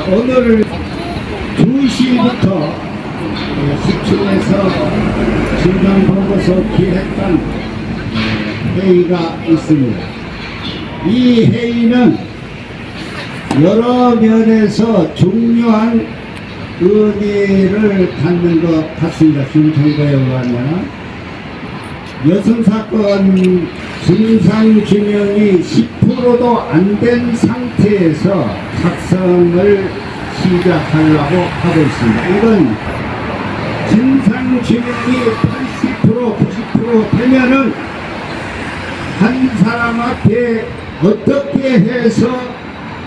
오늘 2시부터 10층에서 진상보고서 기획단 회의가 있습니다. 이 회의는 여러 면에서 중요한 의미를 갖는 것 같습니다. 지금 정부에 의하면 여성사건 진상규명이 10%도 안 된 상태에서 작성을 시작하려고 하고 있습니다. 이건 진상규명이 80% 90% 되면은 한 사람 앞에 어떻게 해서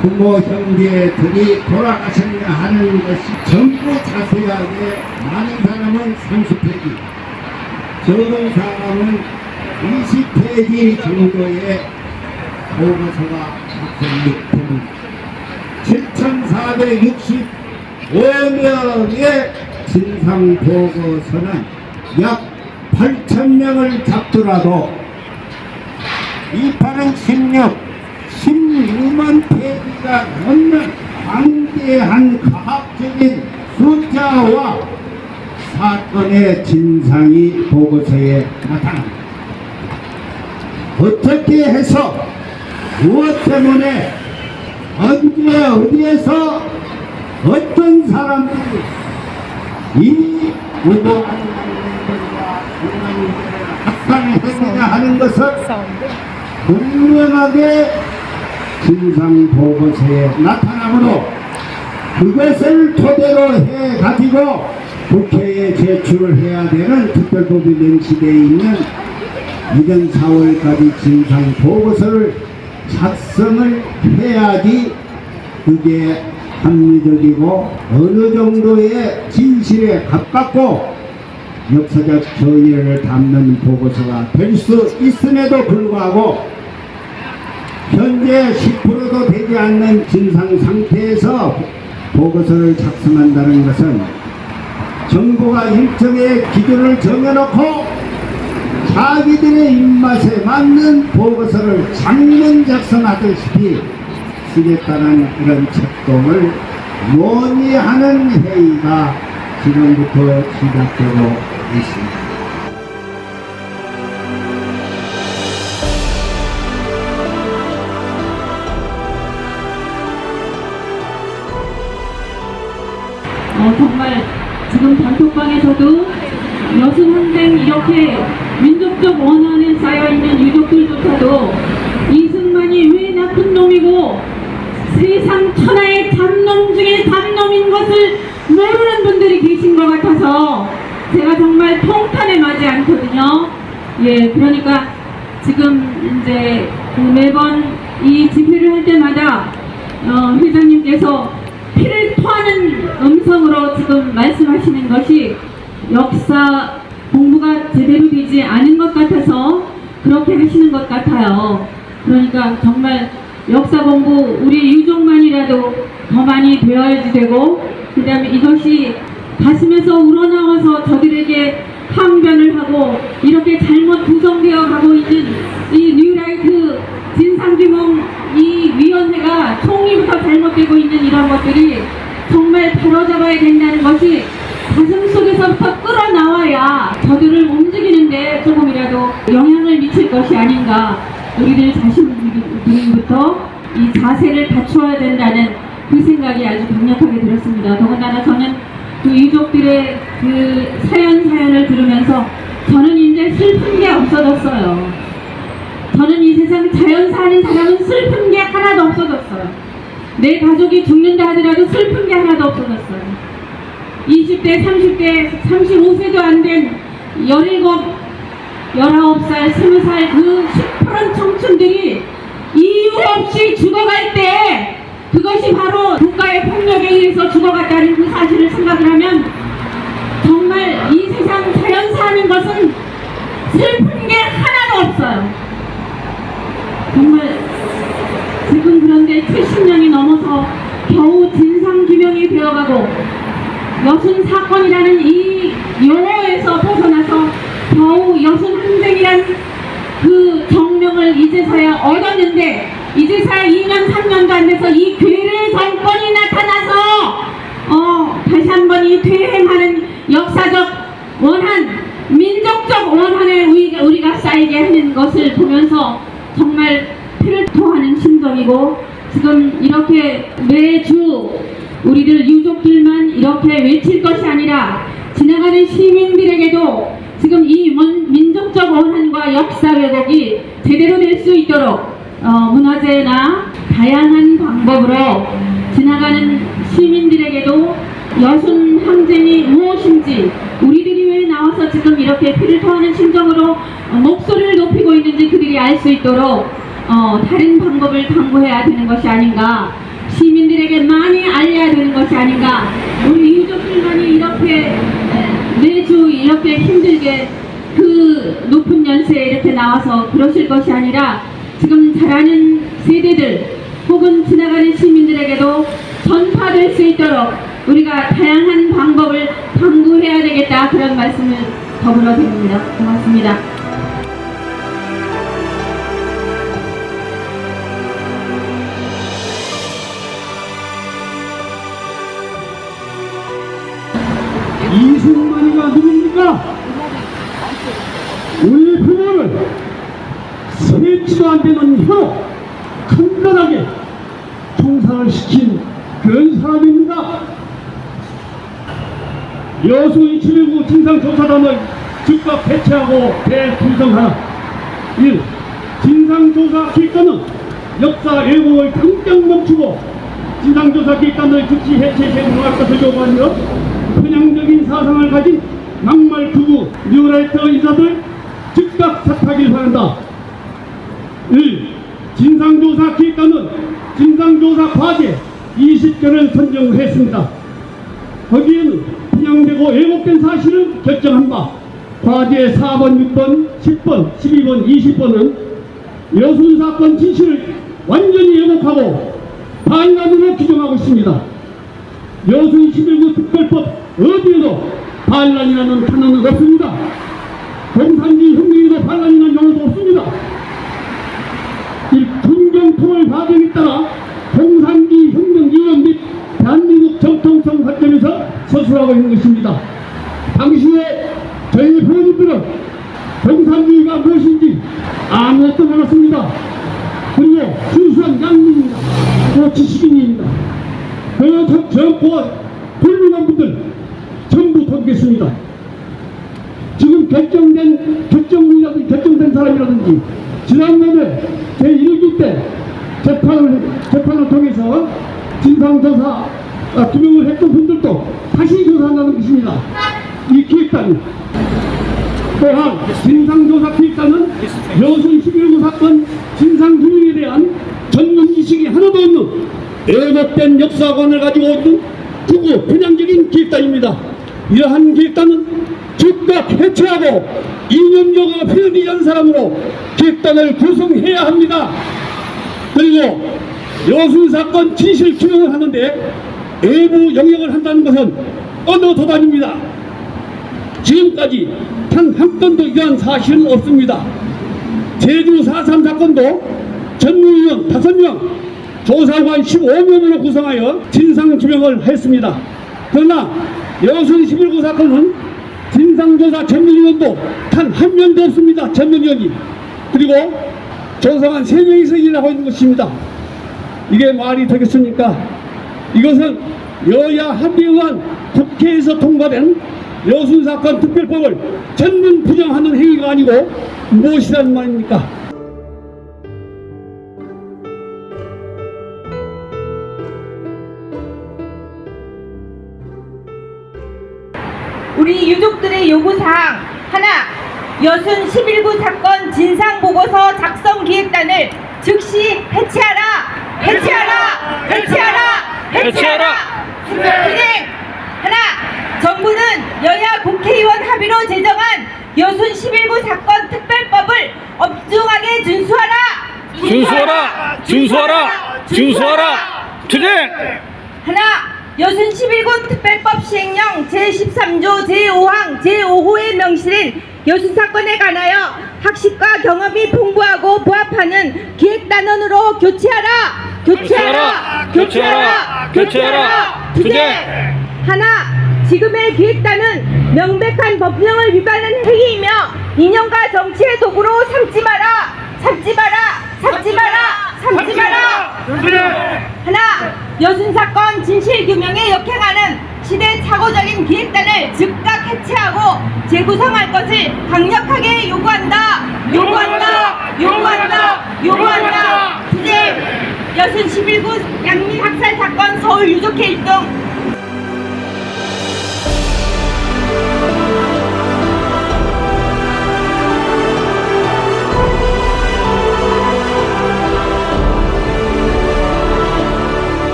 부모 형제들이 돌아가셨냐 하는 것이 전부 자세하게, 많은 사람은 30페이지, 적은 사람은 20페이지 정도의 보고서가 작성됩니다. 7,465명의 진상보고서는 약 8,000명을 잡더라도 이파는 16만 페이지가 넘는 방대한 과학적인 숫자와 사건의 진상이 보고서에 나타납니다. 어떻게 해서, 무엇 때문에, 언제 어디에서 어떤 사람들이 이 무고한 인물과 합산을 했느냐 하는 것을 분명하게 진상보고서에 나타나므로 그것을 토대로 해가지고 국회에 제출을 해야 되는 특별법이 명시되어 있는 이전 4월까지 진상보고서를 작성을 해야지 그게 합리적이고 어느 정도의 진실에 가깝고 역사적 전의를 담는 보고서가 될 수 있음에도 불구하고 현재 10%도 되지 않는 진상 상태에서 보고서를 작성한다는 것은 정부가 일정의 기준을 정해놓고 자기들의 입맛에 맞는 보고서를 장문 작성하듯이 쓰겠다는 이런 책동을 논의하는 회의가 지금부터 시작되고 있습니다. 정말 지금 단톡방에서도 여순항쟁 이렇게 민족적 원한에 쌓여있는 유족들조차도 이승만이 왜 나쁜 놈이고 세상 천하의 잡놈 중에 잡놈인 것을 모르는 분들이 계신 것 같아서 제가 정말 통탄에 맞지 않거든요. 예, 그러니까 지금 이제 매번 이 집회를 할 때마다 회장님께서 피를 토하는 음성으로 지금 말씀하시는 것이 역사 공부가 제대로 되지 않은 것 같아서 그렇게 하시는 것 같아요. 그러니까 정말 역사 공부 우리 유족만이라도 더 많이 되어야지 되고, 그 다음에 이것이 가슴에서 우러나와서 저들에게 항변을 하고 이렇게 잘못 구성되어 가고 있는 이 뉴라이트 진상규명 이 위원회가 총리부터 잘못되고 있는 이런 것들이 정말 바로잡아야 된다는 것이 가슴속에서부터 끌어나와야 저들을 움직이는데 조금이라도 영향을 미칠 것이 아닌가, 우리들 자신부터 이 자세를 갖추어야 된다는 그 생각이 아주 강력하게 들었습니다. 더군다나 저는 그 유족들의 그 사연을 들으면서 저는 이제 슬픈 게 없어졌어요. 저는 이 세상 자연사 하는 사람은 슬픈 게 하나도 없어졌어요. 내 가족이 죽는다 하더라도 슬픈 게 하나도 없어졌어요. 20대, 30대, 35세도 안 된 17, 19살, 20살 그 시퍼런 청춘들이 이유 없이 죽어갈 때 그것이 바로 국가의 폭력에 의해서 죽어갔다는 그 사실을 생각을 하면 정말 이 세상 자연사 하는 것은 슬픈 게 하나도 없어요. 정말 지금 그런데 70년이 넘어서 겨우 진상규명이 되어가고 여순 사건이라는 이 용어에서 벗어나서 겨우 여순 항쟁이란 그 정명을 이제서야 얻었는데 이제서야 2년 3년도 안 돼서 이 괴뢰 정권이 나타나서 다시 한 번 이 퇴행하는 역사적 원한, 민족적 원한을 우리가 쌓이게 하는 것을 보면서 정말 피를 토하는 심정이고, 지금 이렇게 매주 우리들 유족들만 이렇게 외칠 것이 아니라 지나가는 시민들에게도 지금 이 민족적 원한과 역사 왜곡이 제대로 될 수 있도록 문화재나 다양한 방법으로 지나가는 시민들에게도 여순 항쟁이 무엇인지, 우리들이 왜 나와서 지금 이렇게 피를 토하는 심정으로 목소리를 높이고 있는지 그들이 알 수 있도록 다른 방법을 강구해야 되는 것이 아닌가, 시민들에게 많이 알려야 되는 것이 아닌가. 우리 유족들만이 이렇게 매주 이렇게 힘들게 그 높은 연세에 이렇게 나와서 그러실 것이 아니라 지금 자라는 세대들 혹은 지나가는 시민들에게도 전파될 수 있도록 우리가 다양한 방법을 강구해야 되겠다, 그런 말씀을 더불어 드립니다. 고맙습니다. 이승만이가 누굽니까? 우리 부모를 세치도 안 되는 혀로 간단하게 총살을 시킨 그런 사람입니다. 여수 279 진상조사단을 즉각 해체하고 대풍성하라. 1. 진상조사 기획단은 역사 왜곡을 당장 멈추고 진상조사 기획단을 즉시 해체해놓을 것을 요구하며 편향적인 사상을 가진 막말 극우 뉴라이터 인사들 즉각 사퇴하길 바란다. 1. 진상조사 기획단은 진상조사 과제 20개를 선정했습니다. 거기에는 편향되고 왜곡된 사실을 결정한 바 과제 4번, 6번, 10번, 12번, 20번은 여순사건 진실을 완전히 왜곡하고 반란으로 규정하고 있습니다. 여순 11구 특별법 어디에도 반란이라는 단어는 없습니다. 공산주의 혁명에도 반란이라는 용어도 없습니다. 이 군경통일 과정에 따라 공산주의 혁명 이념 및 대한민국 정통성 관점에서 서술하고 있는 것입니다. 당시에 저희 부모님들은 공산주의가 무엇인지 아무것도 몰랐습니다. 그리고 순수한 양민입니다. 또 지식인입니다. 그 젊고 훌륭한 분들 전부 돕겠습니다. 지금 결정된 사람이라든지 지난번에 제1기 때 재판을 통해서 진상조사 규명을 했던 분들도 다시 조사한다는 것입니다. 이 기획단이 또한 진상조사 기획단은 여순 11구 사건 진상규명에 대한 전문 지식이 하나도 없는 왜곡된 역사관을 가지고 있는 극우 편향적인 기획단입니다. 이러한 기획단은 즉각 해체하고 이념적으로 표현이 한 사람으로 기획단을 구성해야 합니다. 그리고 여순 사건 진실 규명을 하는데 외부 영역을 한다는 것은 어느 도단입니다. 지금까지 단 한 건도 이러한 사실은 없습니다. 제주 4.3 사건도 전문위원 5명, 조사관 15명으로 구성하여 진상규명을 했습니다. 그러나 여순 11구 사건은 진상조사 전문위원도 단 한 명도 없습니다. 전문위원이. 그리고 조사관 3명이서 일하고 있는 것입니다. 이게 말이 되겠습니까? 이것은 여야 합의에 의한 국회에서 통과된 여순사건 특별법을 전면 부정하는 행위가 아니고 무엇이란 말입니까? 우리 유족들의 요구사항 하나, 여순 11구 사건 진상보고서 작성기획단을 즉시 해체하라! 해체하라! 해체하라! 해체하라! 진행! 하나, 정부는 여야 국회의원 합의로 제정한 여순 11구 사건 특별법을 엄중하게 준수하라! 준수하라! 준수하라! 준수하라! 투쟁! 하나, 여순 11구 특별법 시행령 제13조 제5항 제5호에 명시된 여순사건에 관하여 학식과 경험이 풍부하고 부합하는 기획단원으로 교체하라! 교체하라! 교체하라! 교체하라! 투쟁! 하나, 지금의 기획단은 명백한 법령을 위반한 행위이며 이념과 정치의 도구로 삼지 마라, 삼지 마라, 삼지 마라, 삼지 마라. 하나, 여순 사건 진실 규명에 역행하는 시대착오적인 기획단을 즉각 해체하고 재구성할 것을 강력하게 요구한다. 요구한다. 요구한다. 요구한다. 둘째, 여순 11구 양리 학살 사건 서울 유족회 일동